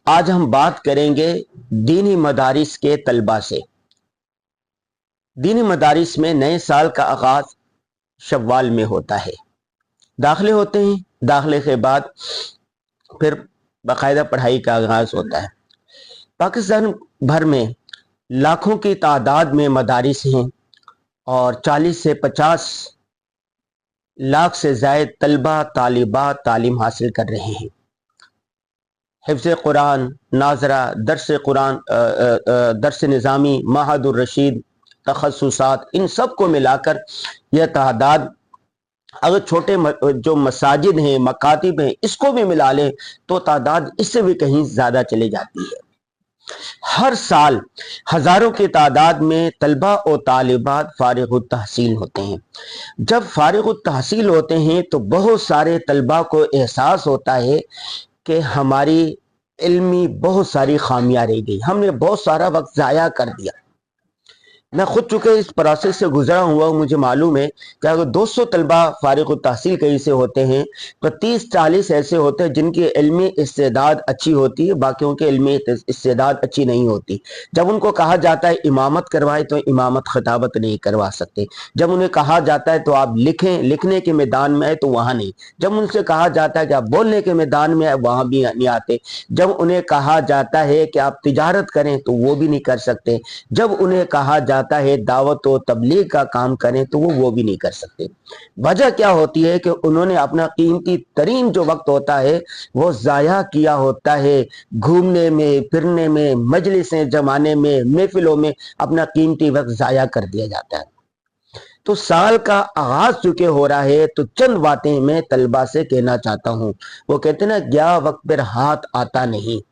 آج ہم بات کریں گے دینی مدارس کے طلبہ سے۔ دینی مدارس میں نئے سال کا آغاز شوال میں ہوتا ہے، داخلے ہوتے ہیں، داخلے کے بعد پھر باقاعدہ پڑھائی کا آغاز ہوتا ہے۔ پاکستان بھر میں لاکھوں کی تعداد میں مدارس ہیں اور 40 سے 50 لاکھ سے زائد طلبہ طالبات تعلیم حاصل کر رہے ہیں۔ حفظ قرآن، ناظرہ، درس قرآن، درس نظامی، معہد الرشید، تخصصات، ان سب کو ملا کر یہ تعداد اگر چھوٹے جو مساجد ہیں، مکاتب ہیں، اس کو بھی ملا لیں تو تعداد اس سے بھی کہیں زیادہ چلے جاتی ہے۔ ہر سال ہزاروں کی تعداد میں طلبہ اور طالبات فارغ التحصیل ہوتے ہیں۔ جب فارغ التحصیل ہوتے ہیں تو بہت سارے طلبہ کو احساس ہوتا ہے کہ ہماری علمی بہت ساری خامیاں رہ گئی، ہم نے بہت سارا وقت ضائع کر دیا۔ میں خود چونکہ اس پروسیس سے گزرا ہوا ہوں، مجھے معلوم ہے کہ اگر 200 طلبہ فارغ التحصیل کہیں سے ہوتے ہیں تو 30-40 ایسے ہوتے ہیں جن کی علمی استعداد اچھی ہوتی ہے، باقیوں کی علمی استعداد اچھی نہیں ہوتی۔ جب ان کو کہا جاتا ہے امامت کروائے تو امامت خطابت نہیں کروا سکتے۔ جب انہیں کہا جاتا ہے تو آپ لکھیں، لکھنے کے میدان میں ہے تو وہاں نہیں۔ جب ان سے کہا جاتا ہے کہ آپ بولنے کے میدان میں ہے وہاں بھی نہیں آتے۔ جب انہیں کہا جاتا ہے کہ آپ تجارت کریں تو وہ بھی نہیں کر سکتے۔ جب انہیں کہا جاتا ہے دعوت و تبلیغ کا کام کریں تو وہ بھی نہیں کر سکتے۔ وجہ کیا ہوتی ہے کہ انہوں نے اپنا قیمتی ترین جو وقت ہوتا ہے وہ ضائع کیا ہوتا ہے گھومنے میں، پھرنے میں، مجلسیں جمانے میں، محفلوں میں اپنا قیمتی وقت ضائع کر دیا جاتا ہے۔ تو سال کا آغاز چکے ہو رہا ہے تو چند باتیں میں طلبہ سے کہنا چاہتا ہوں۔ وہ کہتے ہیں نا گیا وقت پر ہاتھ آتا نہیں۔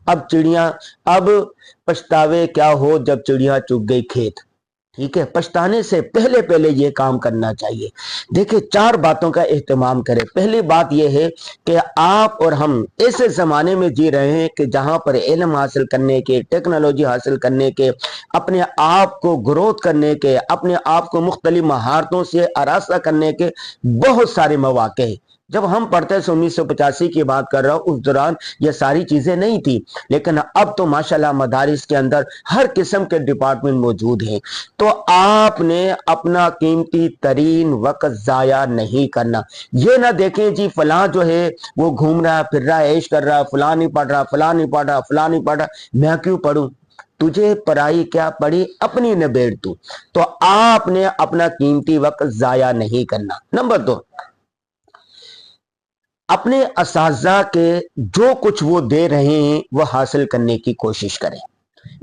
اب پچھتاوے کیا ہو جب چڑیا چگ گئی کھیت۔ ٹھیک ہے، پچھتانے سے پہلے یہ کام کرنا چاہیے۔ دیکھیں 4 باتوں کا اہتمام کریں۔ پہلی بات یہ ہے کہ آپ اور ہم ایسے زمانے میں جی رہے ہیں کہ جہاں پر علم حاصل کرنے کے، ٹیکنالوجی حاصل کرنے کے، اپنے آپ کو گروتھ کرنے کے، اپنے آپ کو مختلف مہارتوں سے آراستہ کرنے کے بہت سارے مواقع ہیں۔ جب ہم پڑھتے ہیں 1985 کی بات کر رہا ہوں، اس دوران یہ ساری چیزیں نہیں تھی، لیکن اب تو ماشاءاللہ مدارس کے اندر ہر قسم کے ڈپارٹمنٹ موجود ہیں۔ تو آپ نے اپنا قیمتی ترین وقت ضائع نہیں کرنا۔ یہ نہ دیکھیں جی فلاں جو ہے وہ گھوم رہا پھر رہا عیش کر رہا، فلاں نہیں پڑھ رہا، فلاں نہیں پڑھ رہا، فلاں نہیں پڑھ رہا، میں کیوں پڑھوں؟ تجھے پڑھائی کیا پڑھی اپنی نبیڑ تو آپ نے اپنا قیمتی وقت ضائع نہیں کرنا۔ نمبر 2، اپنے اساتذہ کے جو کچھ وہ دے رہے ہیں وہ حاصل کرنے کی کوشش کریں۔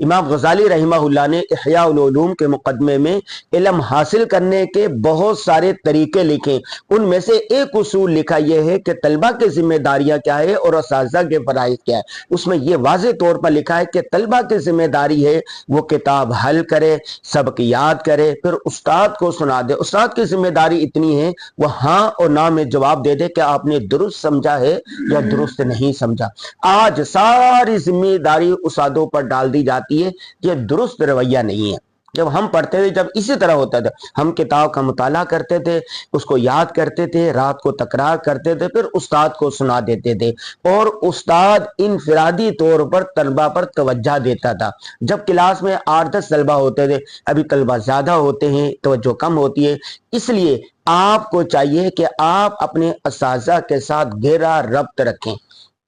امام غزالی رحمہ اللہ نے احیاء العلوم کے مقدمے میں علم حاصل کرنے کے بہت سارے طریقے لکھے۔ ان میں سے ایک اصول لکھا یہ ہے کہ طلبہ کی ذمہ داریاں کیا ہے اور اساتذہ کے فرائض کیا ہے۔ اس میں یہ واضح طور پر لکھا ہے کہ طلبہ کی ذمہ داری ہے وہ کتاب حل کرے، سبق یاد کرے، پھر استاد کو سنا دے۔ استاد کی ذمہ داری اتنی ہے وہ ہاں اور نہ میں جواب دے دے کہ آپ نے درست سمجھا ہے یا درست نہیں سمجھا۔ آج ساری ذمہ داری استادوں پر ڈال دی جاتی ہے، یہ درست رویہ نہیں ہے۔ جب ہم پڑھتے تھے، جب اسی طرح ہوتا تھا، ہم کتاب کا مطالعہ کرتے تھے، اس کو یاد کرتے تھے، رات کو تکرار کرتے تھے، پھر استاد کو سنا دیتے تھے، اور استاد انفرادی طور پر طلبہ پر توجہ دیتا تھا۔ جب کلاس میں 8-10 طلبہ ہوتے تھے، ابھی طلبہ زیادہ ہوتے ہیں، توجہ کم ہوتی ہے، اس لیے آپ کو چاہیے کہ آپ اپنے اساتذہ کے ساتھ گہرا ربط رکھیں۔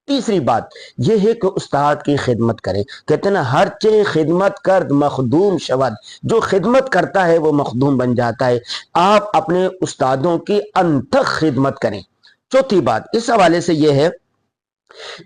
تیسری بات یہ ہے کہ استاد کی خدمت کریں۔ کہتے ہیں نا ہر چیز خدمت کرد مخدوم شود، جو خدمت کرتا ہے وہ مخدوم بن جاتا ہے۔ آپ اپنے استادوں کی انتھک خدمت کریں۔ چوتھی بات اس حوالے سے یہ ہے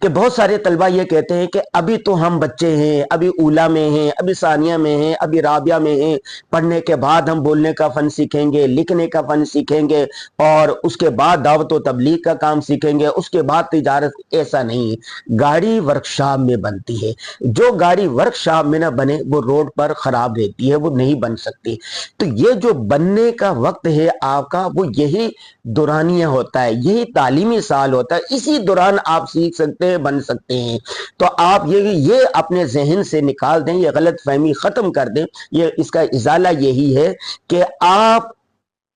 کہ بہت سارے طلبہ یہ کہتے ہیں کہ ابھی تو ہم بچے ہیں، ابھی اولیٰ میں ہیں، ابھی ثانیہ میں ہیں، ابھی رابعہ میں ہیں، پڑھنے کے بعد ہم بولنے کا فن سیکھیں گے، لکھنے کا فن سیکھیں گے، اور اس کے بعد دعوت و تبلیغ کا کام سیکھیں گے، اس کے بعد تجارت۔ ایسا نہیں ہے۔ گاڑی ورکشاپ میں بنتی ہے، جو گاڑی ورکشاپ میں نہ بنے وہ روڈ پر خراب رہتی ہے، وہ نہیں بن سکتی۔ تو یہ جو بننے کا وقت ہے آپ کا، وہ یہی دورانیہ ہوتا ہے، یہی تعلیمی سال ہوتا ہے، اسی دوران آپ سیکھ سکتے ہیں، بن سکتے ہیں۔ تو آپ یہ اپنے ذہن سے نکال دیں، یہ غلط فہمی ختم کر دیں۔ یہ اس کا ازالہ یہی ہے کہ آپ